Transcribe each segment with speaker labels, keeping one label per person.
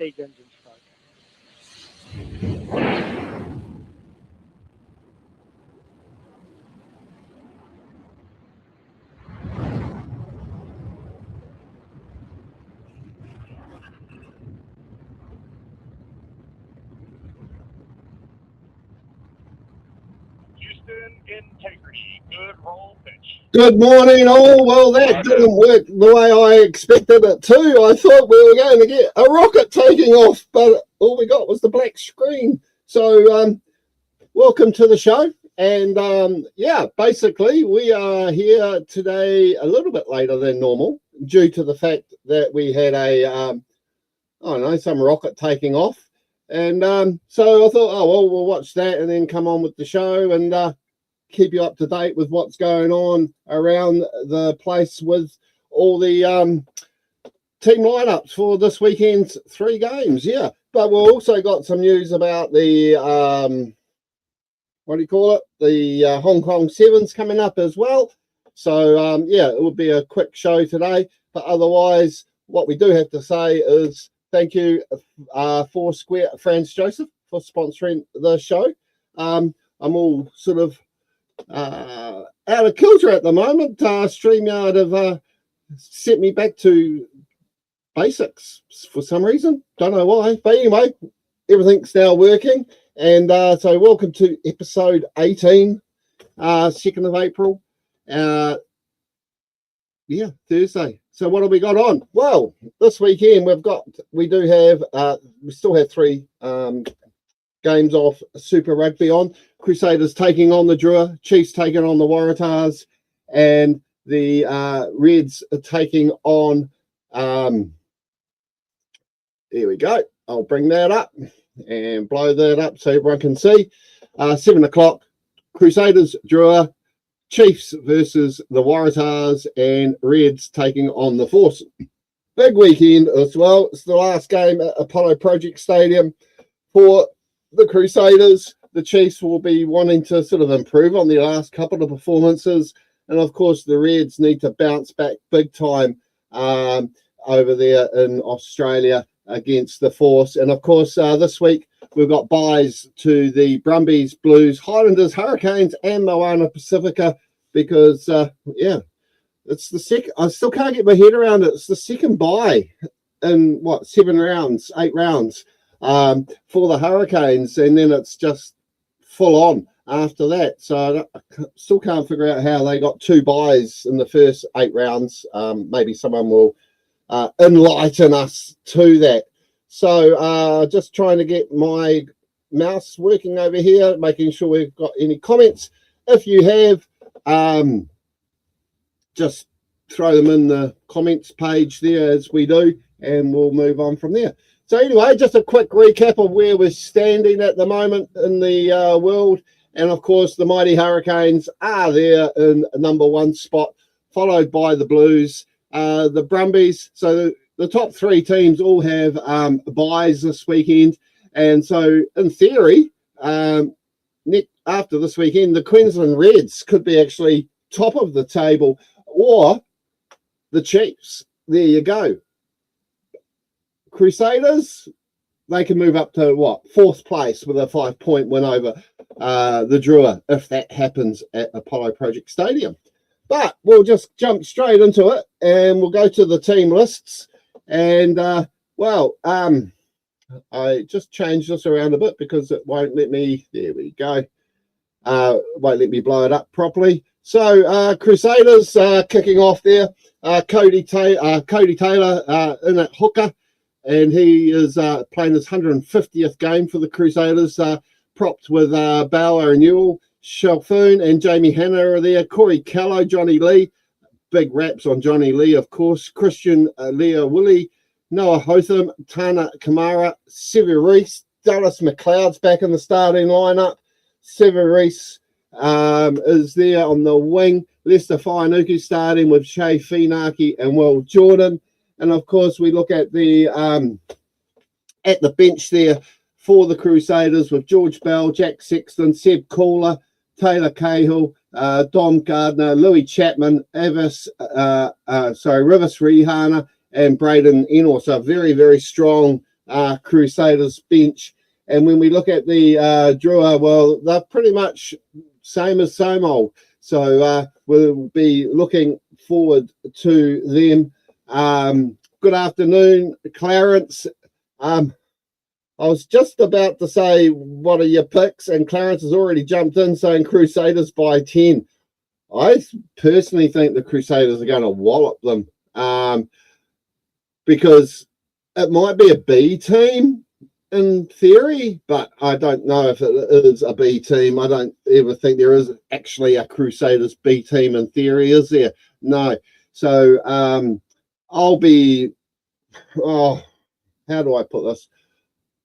Speaker 1: Siege engine stroke.
Speaker 2: Integrity, good roll pitch.
Speaker 3: Good morning, all. Well, that didn't work the way I expected it to. I thought we were going to get a rocket taking off, but all we got was the black screen. So, welcome to the show. And, yeah, basically, we are here today a little bit later than normal due to the fact that we had a, I don't know, some rocket taking off. And so I thought, oh, well, we'll watch that and then come on with the show and keep you up to date with what's going on around the place with all the team lineups for this weekend's 3 games. Yeah, but we've also got some news about the, what do you call it? The Hong Kong Sevens coming up as well. So, yeah, it will be a quick show today. But otherwise, what we do have to say is thank you, Foursquare Franz Joseph, for sponsoring the show. I'm all sort of out of kilter at the moment. StreamYard have sent me back to basics for some reason. Don't know why. But anyway, everything's now working. And so welcome to episode 18, 2nd of April. Yeah, Thursday. So what have we got on? Well, this weekend we still have 3 games off Super Rugby on. Crusaders taking on the Drua, Chiefs taking on the Waratahs, and the Reds are taking on, here we go. I'll bring that up and blow that up so everyone can see. 7 o'clock, Crusaders, Drua, Chiefs versus the Waratahs, and Reds taking on the Force. Big weekend as well. It's the last game at Apollo Project Stadium for the Crusaders. The Chiefs will be wanting to sort of improve on their last couple of performances. And, of course, the Reds need to bounce back big time over there in Australia against the Force. And, of course, this week we've got buys to the Brumbies, Blues, Highlanders, Hurricanes, and Moana Pacifica because, yeah, it's the second. I still can't get my head around it. It's the second buy in, 7 rounds, 8 rounds for the Hurricanes. And then it's just full on after that. So I still can't figure out how they got 2 buys in the first 8 rounds. Maybe someone will enlighten us to that. So just trying to get my mouse working over here, making sure we've got any comments. If you have, just throw them in the comments page there as we do, and we'll move on from there. So anyway, just a quick recap of where we're standing at the moment in the world. And of course, the mighty Hurricanes are there in number 1 spot, followed by the Blues, the Brumbies. So the top 3 teams all have buys this weekend. And so in theory, after this weekend, the Queensland Reds could be actually top of the table, or the Chiefs. There you go. Crusaders, they can move up to 4th place with a 5-point win over the Drua if that happens at Apollo Project Stadium. But we'll just jump straight into it and we'll go to the team lists. And I just changed this around a bit because it won't let me. There we go. Won't let me blow it up properly. So Crusaders kicking off there. Cody Taylor in at hooker, and he is playing his 150th game for the Crusaders, propped with Bauer and Newell. Shalfoon and Jamie Hanna are there. Corey Callow, Johnny Lee. Big raps on Johnny Lee, of course. Christian Lea Willie, Noah Hotham, Tana Kamara, Sever Reese. Dallas McLeod's back in the starting lineup. Sever Reese is there on the wing. Lester Whainuku starting with Shea Finaki and Will Jordan. And of course, we look at the bench there for the Crusaders with George Bell, Jack Sexton, Seb Kohler, Taylor Cahill, Dom Gardner, Louis Chapman, Rivers Rihana, and Braden Ennor. So very, very strong Crusaders bench. And when we look at the Drua, well, they're pretty much same as same old. So we'll be looking forward to them. Good afternoon, Clarence. I was just about to say, what are your picks? And Clarence has already jumped in saying Crusaders by 10. I personally think the Crusaders are going to wallop them because it might be a B team in theory, but I don't know if it is a B team. I don't ever think there is actually a Crusaders B team in theory, is there? No. So I'll be, how do I put this?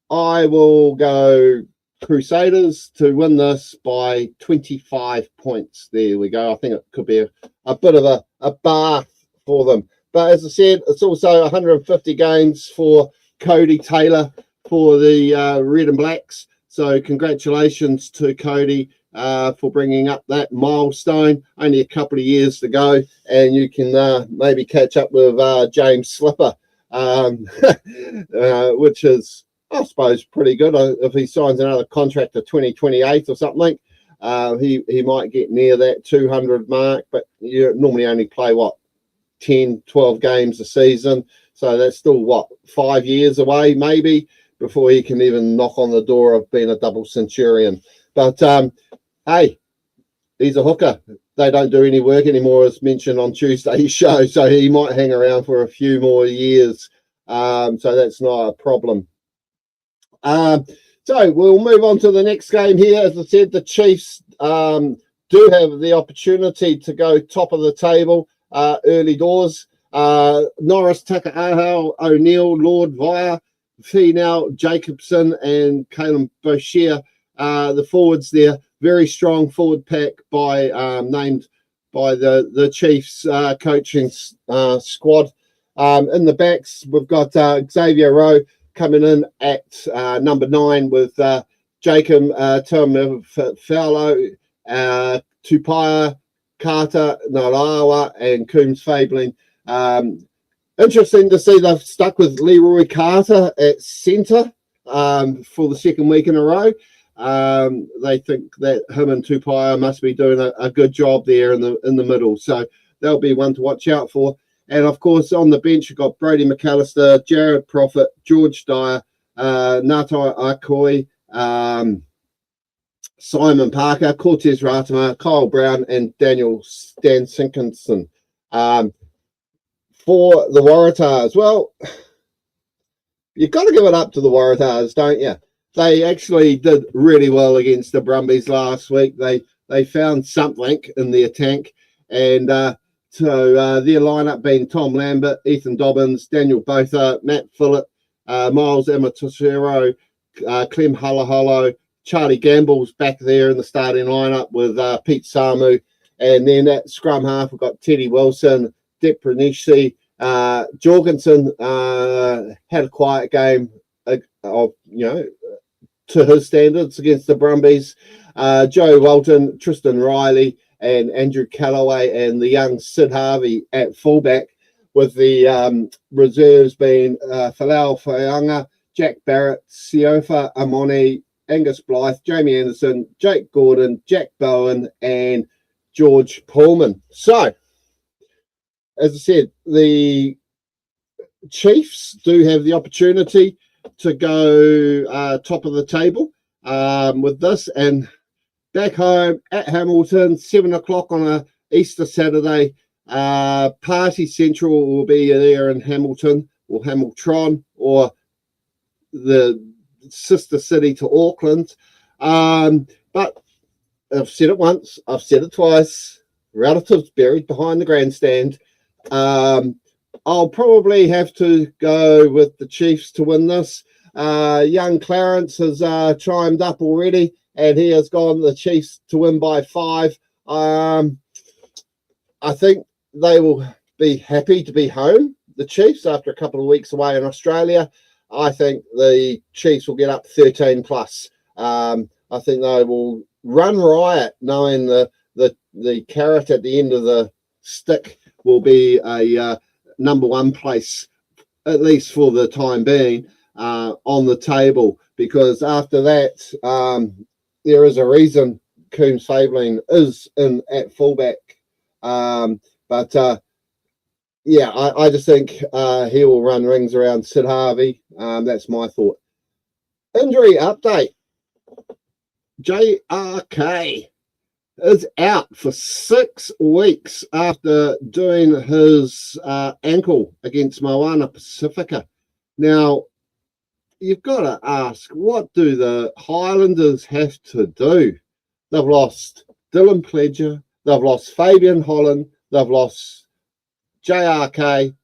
Speaker 3: I will go Crusaders to win this by 25 points. There we go. I think it could be a bit of a bath for them. But as I said, it's also 150 games for Cody Taylor for the Red and Blacks. So congratulations to Cody for bringing up that milestone. Only a couple of years to go, and you can maybe catch up with James Slipper, which is, I suppose, pretty good. If he signs another contract to 2028 or something, he might get near that 200 mark, but you normally only play, 10, 12 games a season. So that's still, 5 years away, maybe, before he can even knock on the door of being a double centurion. But, hey, he's a hooker. They don't do any work anymore, as mentioned on Tuesday's show, so he might hang around for a few more years. So that's not a problem. So we'll move on to the next game here. As I said, the Chiefs do have the opportunity to go top of the table early doors. Norris, Taka'ahau, O'Neill, Lord, Via, Finau, Jacobson, and Caleb Boshier, the forwards there. Very strong forward pack named by the Chiefs coaching squad. In the backs, we've got Xavier Rowe coming in at number 9 with Jacob Tuamafalo, Tupaia, Carter, Narawa, and Coombs Fabling. Interesting to see they've stuck with Leroy Carter at centre for the second week in a row. They think that him and Tupaia must be doing a good job there in the middle. So they'll be one to watch out for. And, of course, on the bench, you've got Brody McAllister, Jared Prophet, George Dyer, Natai Akoi, Simon Parker, Cortez Ratama, Kyle Brown, and Daniel Stansinkinson. For the Waratahs, well, you've got to give it up to the Waratahs, don't you? They actually did really well against the Brumbies last week. They found something in their tank, and so their lineup being Tom Lambert, Ethan Dobbins, Daniel Botha, Matt Phillip, Miles Amatosero, Clem Halaholo, Charlie Gamble's back there in the starting lineup with Pete Samu. And then at scrum half, we've got Teddy Wilson, Dick Pranisi, Jorgensen had a quiet game of, to his standards against the Brumbies. Joe Walton, Tristan Riley, and Andrew Callaway, and the young Sid Harvey at fullback, with the reserves being Falau Faianga, Jack Barrett, Siofa Amoni, Angus Blythe, Jamie Anderson, Jake Gordon, Jack Bowen, and George Pullman. So, as I said, the Chiefs do have the opportunity to go top of the table with this, and back home at Hamilton, 7 o'clock on a Easter Saturday. Party Central will be there in Hamilton, or Hamilton, or the sister city to Auckland. But I've said it once, I've said it twice, relatives buried behind the grandstand. I'll probably have to go with the Chiefs to win this. Young Clarence has chimed up already, and he has gone the Chiefs to win by 5. I think they will be happy to be home, the Chiefs, after a couple of weeks away in Australia. I think the Chiefs will get up 13 plus. I think they will run riot, knowing the carrot at the end of the stick will be a number 1 place, at least for the time being. on the table, because after that, there is a reason Coombs Fabling is in at fullback. Yeah, I just think he will run rings around Sid Harvey. That's my thought. Injury update. JRK is out for 6 weeks after doing his ankle against Moana Pacifica. Now, you've got to ask, what do the Highlanders have to do? They've lost Dylan Pledger, they've lost Fabian Holland, they've lost JRK.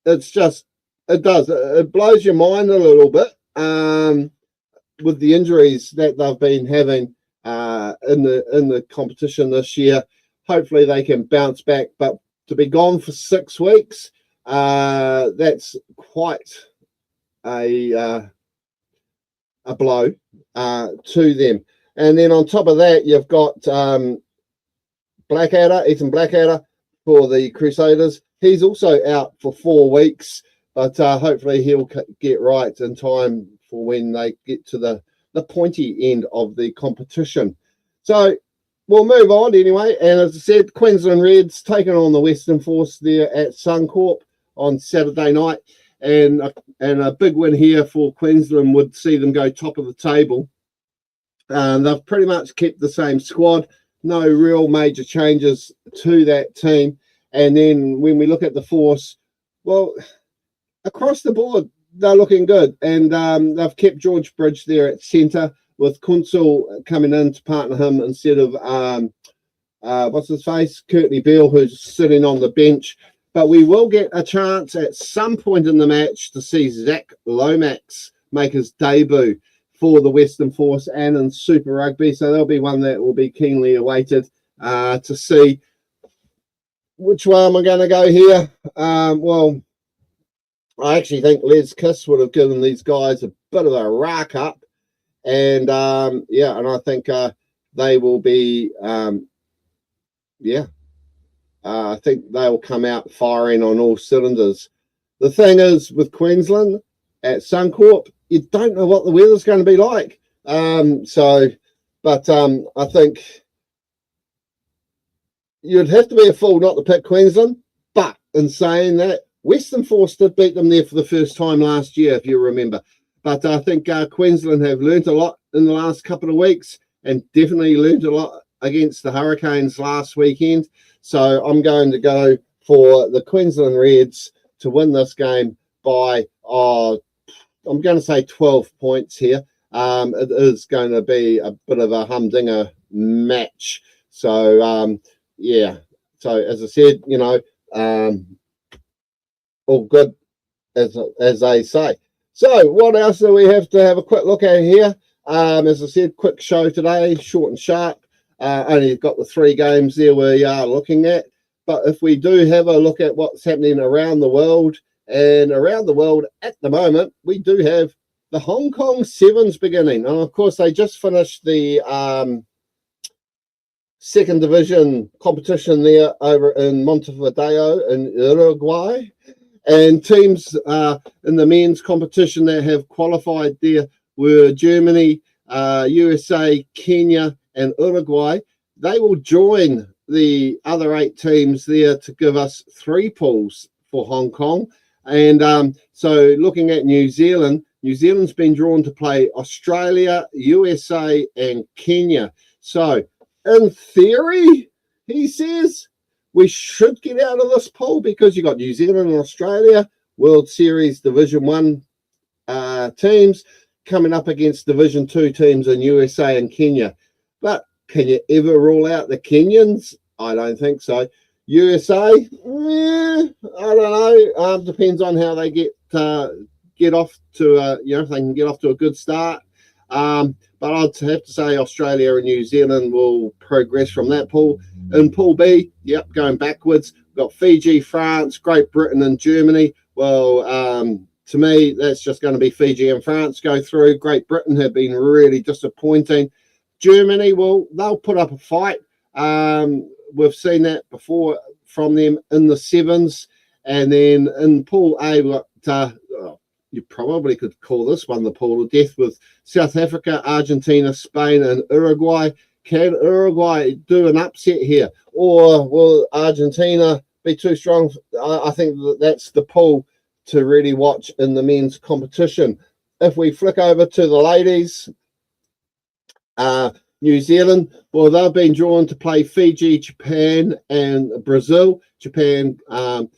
Speaker 3: It blows your mind a little bit with the injuries that they've been having in the competition this year. Hopefully they can bounce back, but to be gone for 6 weeks, that's quite a blow to them. And then on top of that, you've got Ethan Blackadder for the Crusaders. He's also out for 4 weeks, but hopefully he'll get right in time for when they get to the pointy end of the competition. So we'll move on anyway. And as I said, Queensland Reds taking on the Western Force there at Suncorp on Saturday night. And a big win here for Queensland would see them go top of the table. They've pretty much kept the same squad. No real major changes to that team. And then when we look at the Force, well, across the board, they're looking good. And they've kept George Bridge there at centre, with Kunzel coming in to partner him instead of, Courtney Beale, who's sitting on the bench. But we will get a chance at some point in the match to see Zach Lomax make his debut for the Western Force and in Super Rugby. So there'll be one that will be keenly awaited to see which way am I going to go here. Well, I actually think Les Kiss would have given these guys a bit of a rack up. And, and I think they will be, I think they'll come out firing on all cylinders. The thing is, with Queensland at Suncorp, you don't know what the weather's going to be like. I think you'd have to be a fool not to pick Queensland. But in saying that, Western Force did beat them there for the first time last year, if you remember. But I think Queensland have learnt a lot in the last couple of weeks, and definitely learnt a lot against the Hurricanes last weekend. So I'm going to go for the Queensland Reds to win this game by, I'm going to say 12 points here. It is going to be a bit of a humdinger match. So, So as I said, all good, as they say. So what else do we have to have a quick look at here? As I said, quick show today, short and sharp. Only got the 3 games there we are looking at. But if we do have a look at what's happening around the world, and around the world at the moment, we do have the Hong Kong Sevens beginning. And of course, they just finished the second division competition there over in Montevideo in Uruguay. And teams in the men's competition that have qualified there were Germany, USA, Kenya, and Uruguay. They will join the other 8 teams there to give us 3 pools for Hong Kong. And so looking at New Zealand, New Zealand's been drawn to play Australia, USA, and Kenya. So in theory, he says, we should get out of this pool because you got New Zealand and Australia, World Series Division 1 teams coming up against Division 2 teams in USA and Kenya. But can you ever rule out the Kenyans? I don't think so. USA, I don't know. Depends on how they get off to, if they can get off to a good start. But I'd have to say Australia and New Zealand will progress from that pool. In Pool B, going backwards, we've got Fiji, France, Great Britain, and Germany. Well, to me, that's just going to be Fiji and France go through. Great Britain have been really disappointing. Germany, well, they'll put up a fight. We've seen that before from them in the sevens. And then in Pool A, we've got you probably could call this one the pool of death, with South Africa, Argentina, Spain, and Uruguay. Can Uruguay do an upset here, or will Argentina be too strong? I think that's the pool to really watch in the men's competition. If we flick over to the ladies, New Zealand, well, they've been drawn to play Fiji, Japan, and Brazil. Japan have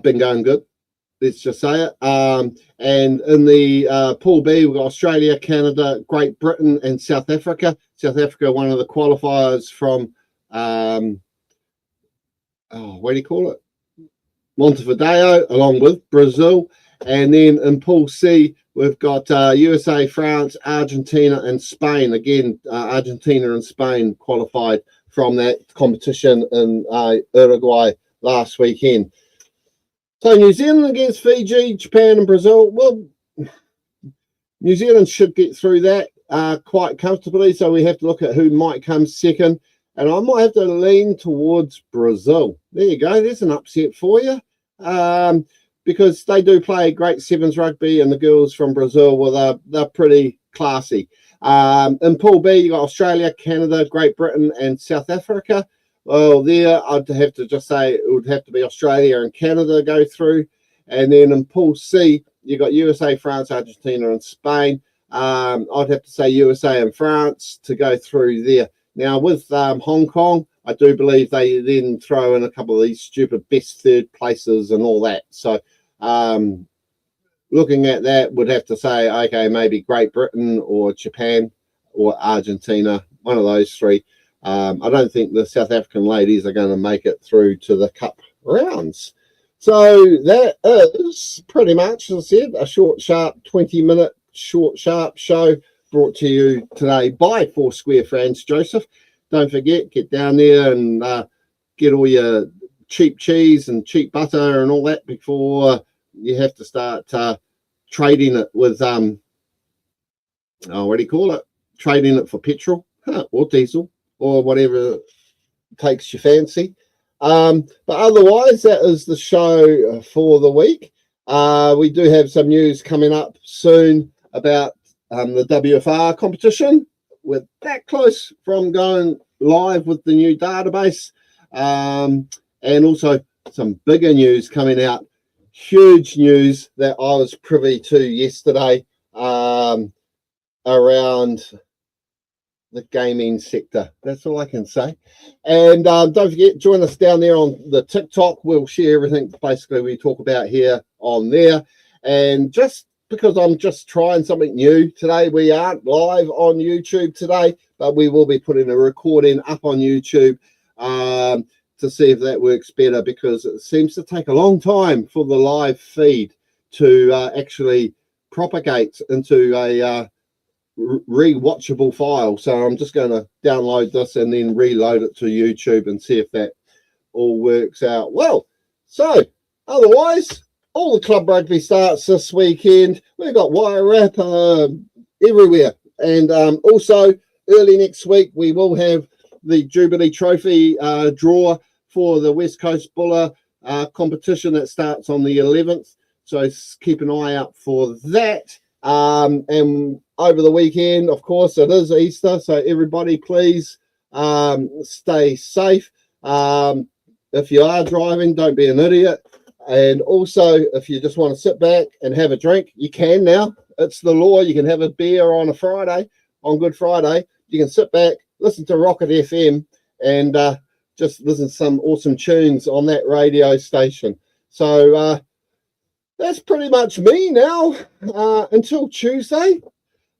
Speaker 3: been going good, let's just say it. And in the Pool B, we've got Australia, Canada, Great Britain, and South Africa. South Africa, one of the qualifiers from, what do you call it? Montevideo, along with Brazil. And then in Pool C, we've got USA, France, Argentina, and Spain. Again, Argentina and Spain qualified from that competition in Uruguay last weekend. So New Zealand against Fiji, Japan, and Brazil. Well, New Zealand should get through that quite comfortably. So we have to look at who might come second. And I might have to lean towards Brazil. There you go. There's an upset for you. Because they do play great sevens rugby, and the girls from Brazil, well, they're pretty classy. In Pool B, you got Australia, Canada, Great Britain, and South Africa. Well, there I'd have to just say it would have to be Australia and Canada go through. And then in Pool C, you got USA, France, Argentina, and Spain. I'd have to say USA and France to go through there. Now, with Hong Kong, I do believe they then throw in a couple of these stupid best third places and all that. So looking at that, would have to say, okay, maybe Great Britain or Japan or Argentina, one of those three. I don't think the South African ladies are going to make it through to the cup rounds. So that is pretty much, as I said, a short, sharp 20-minute short, sharp show brought to you today by Foursquare Franz Joseph. Don't forget, get down there and get all your cheap cheese and cheap butter and all that before you have to start trading it with, what do you call it? Trading it for petrol or diesel or whatever takes your fancy. But otherwise, that is the show for the week. We do have some news coming up soon about the WFR competition. We're that close from going live with the new database, and also some bigger news coming out. Huge news that I was privy to yesterday around the gaming sector. That's all I can say. And don't forget, join us down there on the TikTok. We'll share everything basically we talk about here on there. And just because I'm just trying something new today, we aren't live on YouTube today, but we will be putting a recording up on YouTube to see if that works better, because it seems to take a long time for the live feed to actually propagate into a re-watchable file. So I'm just going to download this and then reload it to YouTube and see if that all works out well. So otherwise, all the club rugby starts this weekend. We've got wire wrap everywhere. And also early next week, we will have the Jubilee Trophy draw for the West Coast Buller competition that starts on the 11th. So keep an eye out for that. And over the weekend, of course, it is Easter. So everybody, please stay safe. If you are driving, don't be an idiot. And also, if you just want to sit back and have a drink, you can now. It's the law. You can have a beer on a Friday, on Good Friday. You can sit back, listen to Rocket FM, and just listen to some awesome tunes on that radio station. So that's pretty much me now. Until Tuesday,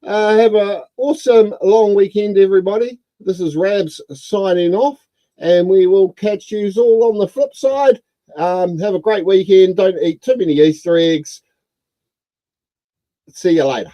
Speaker 3: have an awesome long weekend, everybody. This is Rabs signing off, and we will catch you all on the flip side. Have a great weekend. Don't eat too many Easter eggs. See you later.